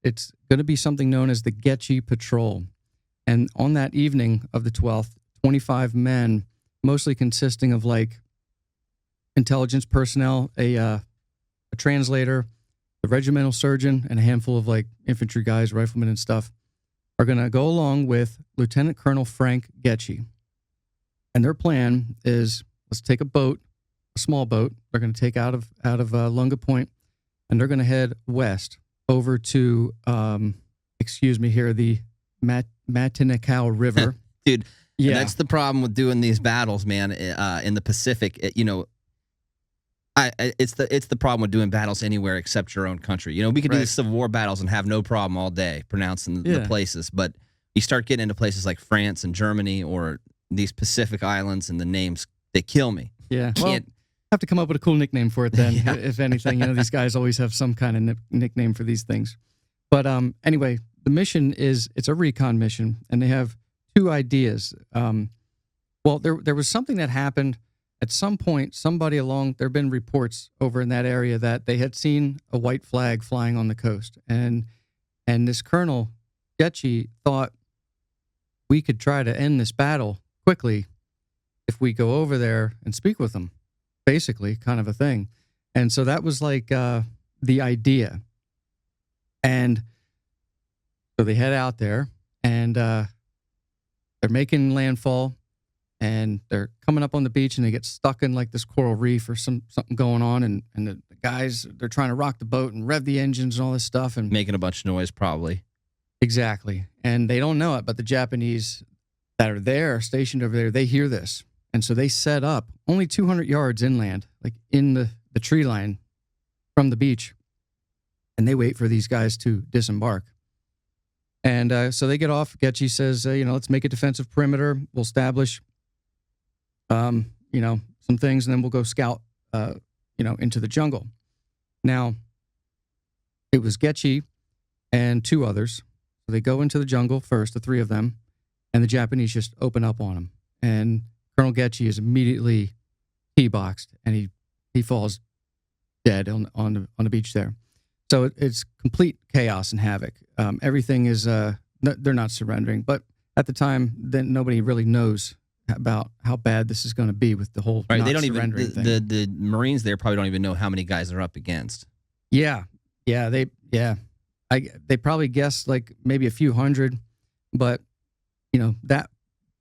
it's going to be something known as the Goettche Patrol. And on that evening of the 12th, 25 men, mostly consisting of like intelligence personnel, a translator, the regimental surgeon, and a handful of like infantry guys, riflemen and stuff, are going to go along with Lieutenant Colonel Frank Goettche. And their plan is, let's take a boat, a small boat. They're going to take out of Lunga Point, and they're going to head west over to, the Matinacao River. Dude, yeah, that's the problem with doing these battles, man, in the Pacific. It's the problem with doing battles anywhere except your own country. We could do the Civil War battles and have no problem all day pronouncing the places, but you start getting into places like France and Germany or these Pacific islands, and the names, they kill me. Yeah, well, have to come up with a cool nickname for it then. If anything, these guys always have some kind of nickname for these things. But anyway, the mission it's a recon mission, and they have two ideas. Well, there was something that happened. At some point, there have been reports over in that area that they had seen a white flag flying on the coast. And this Colonel Goettche thought we could try to end this battle quickly if we go over there and speak with them, basically, kind of a thing. And so that was like the idea. And so they head out there, and they're making landfall. And they're coming up on the beach, and they get stuck in like this coral reef or something going on. And the guys, they're trying to rock the boat and rev the engines and all this stuff. And making a bunch of noise, probably. Exactly. And they don't know it, but the Japanese that are there, stationed over there, they hear this. And so they set up only 200 yards inland, like in the tree line from the beach. And they wait for these guys to disembark. And so they get off. Goettche says, let's make a defensive perimeter. We'll establish some things, and then we'll go scout, into the jungle. Now, it was Goettche and two others. So they go into the jungle first, the three of them, and the Japanese just open up on them. And Colonel Goettche is immediately T-boxed, and he falls dead on the beach there. So it's complete chaos and havoc. Everything is, they're not surrendering. But at the time, then nobody really knows about how bad this is going to be with the whole right. Not They don't surrendering even thing. the Marines there probably don't even know how many guys they're up against. They probably guessed like maybe a few hundred, but that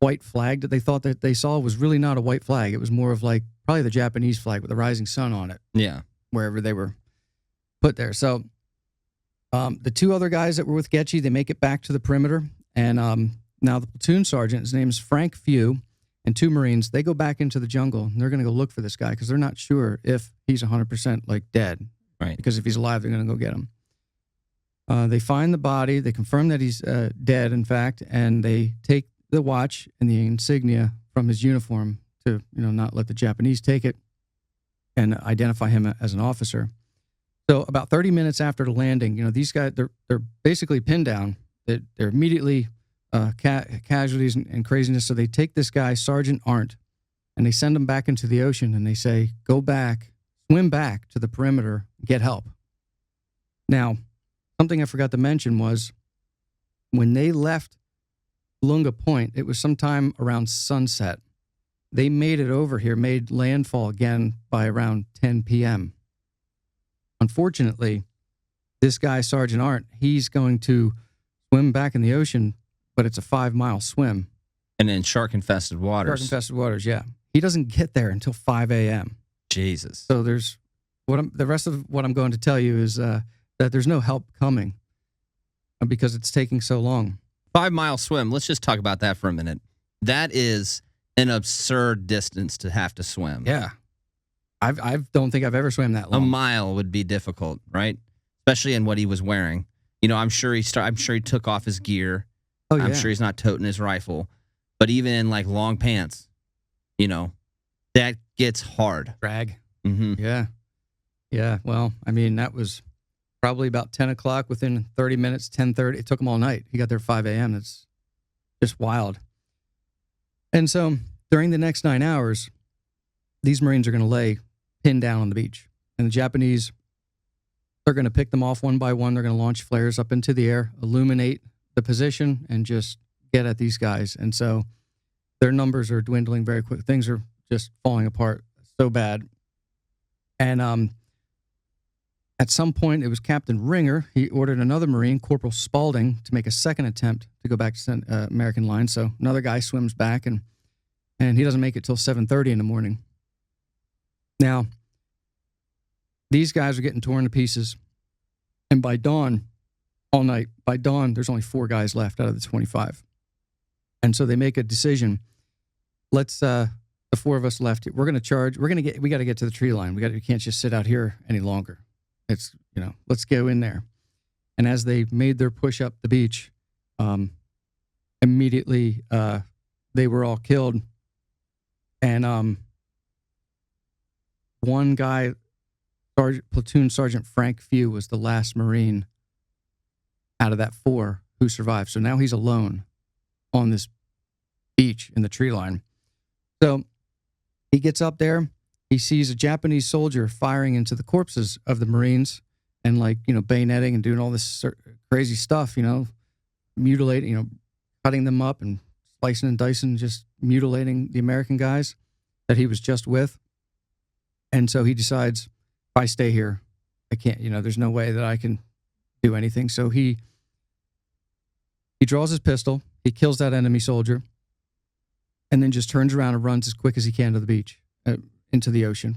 white flag that they thought that they saw was really not a white flag. It was more of like probably the Japanese flag with the rising sun on it. Yeah, wherever they were put there. So the two other guys that were with Goettche, they make it back to the perimeter, and now the platoon sergeant, his name is Frank Few, and two Marines, they go back into the jungle, and they're going to go look for this guy because they're not sure if he's 100% like dead. Right. Because if he's alive, they're going to go get him. They find the body. They confirm that he's dead, in fact, and they take the watch and the insignia from his uniform to, not let the Japanese take it and identify him as an officer. So about 30 minutes after the landing, these guys, they're basically pinned down. They're immediately casualties and craziness. So they take this guy, Sergeant Arndt, and they send him back into the ocean, and they say, swim back to the perimeter, get help. Now, something I forgot to mention was when they left Lunga Point, it was sometime around sunset. They made it over here, made landfall again by around 10 p.m. Unfortunately, this guy, Sergeant Arndt, he's going to swim back in the ocean, but it's a 5-mile swim. And in shark-infested waters. Shark-infested waters, yeah. He doesn't get there until 5 a.m. Jesus. So there's the rest of what I'm going to tell you is that there's no help coming because it's taking so long. 5-mile swim. Let's just talk about that for a minute. That is an absurd distance to have to swim. Yeah. I don't think I've ever swam that long. A mile would be difficult, right? Especially in what he was wearing. I'm sure he took off his gear. Oh, yeah. I'm sure he's not toting his rifle. But even in like long pants, that gets hard. Drag. Mm-hmm. Yeah. Yeah. Well, that was probably about 10 o'clock within 30 minutes, 10:30. It took him all night. He got there at 5 a.m. That's just wild. And so during the next 9 hours, these Marines are going to lay pinned down on the beach. And the Japanese They're going to pick them off one by one. They're going to launch flares up into the air, illuminate the position, and just get at these guys. And so their numbers are dwindling very quick. Things are just falling apart so bad. And at some point, it was Captain Ringer. He ordered another Marine, Corporal Spaulding, to make a second attempt to go back to American line. So another guy swims back, and he doesn't make it till 7:30 in the morning. Now, these guys are getting torn to pieces. And by dawn, all night, by dawn, there's only 4 guys left out of the 25. And so they make a decision. Let's, the 4 of us left, we're going to charge. We got to get to the tree line. We can't just sit out here any longer. It's, let's go in there. And as they made their push up the beach, immediately they were all killed. And one guy, Platoon Sergeant Frank Few, was the last Marine out of that 4 who survived. So now he's alone on this beach in the tree line. So he gets up there. He sees a Japanese soldier firing into the corpses of the Marines and bayoneting and doing all this crazy stuff, mutilating, cutting them up and slicing and dicing, just mutilating the American guys that he was just with. And so he decides, if I stay here, I can't, there's no way that I can do anything. So he draws his pistol, he kills that enemy soldier, and then just turns around and runs as quick as he can to the beach, into the ocean.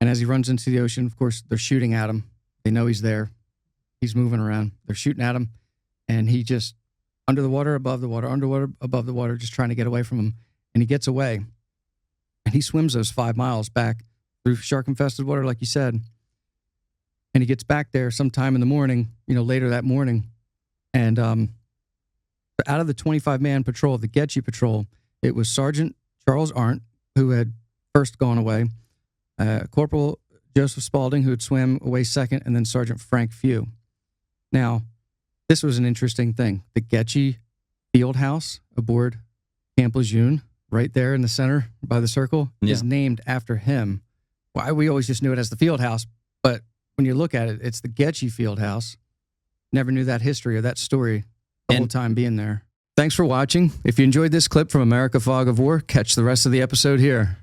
And as he runs into the ocean, of course, they're shooting at him. They know he's there. He's moving around. They're shooting at him. And he just, under the water, above the water, underwater, above the water, just trying to get away from him. And he gets away. And he swims those 5 miles back through shark-infested water, like you said. And he gets back there sometime in the morning, later that morning. And out of the 25-man patrol, the Goettche patrol, it was Sergeant Charles Arndt, who had first gone away, Corporal Joseph Spaulding, who had swam away second, and then Sergeant Frank Few. Now, this was an interesting thing. The Goettche field house aboard Camp Lejeune, right there in the center by the circle, is named after him. Why we always just knew it as the field house, but when you look at it, it's the Goettche field house. Never knew that history or that story the whole time being there. Thanks for watching. If you enjoyed this clip from America Fog of War, catch the rest of the episode here.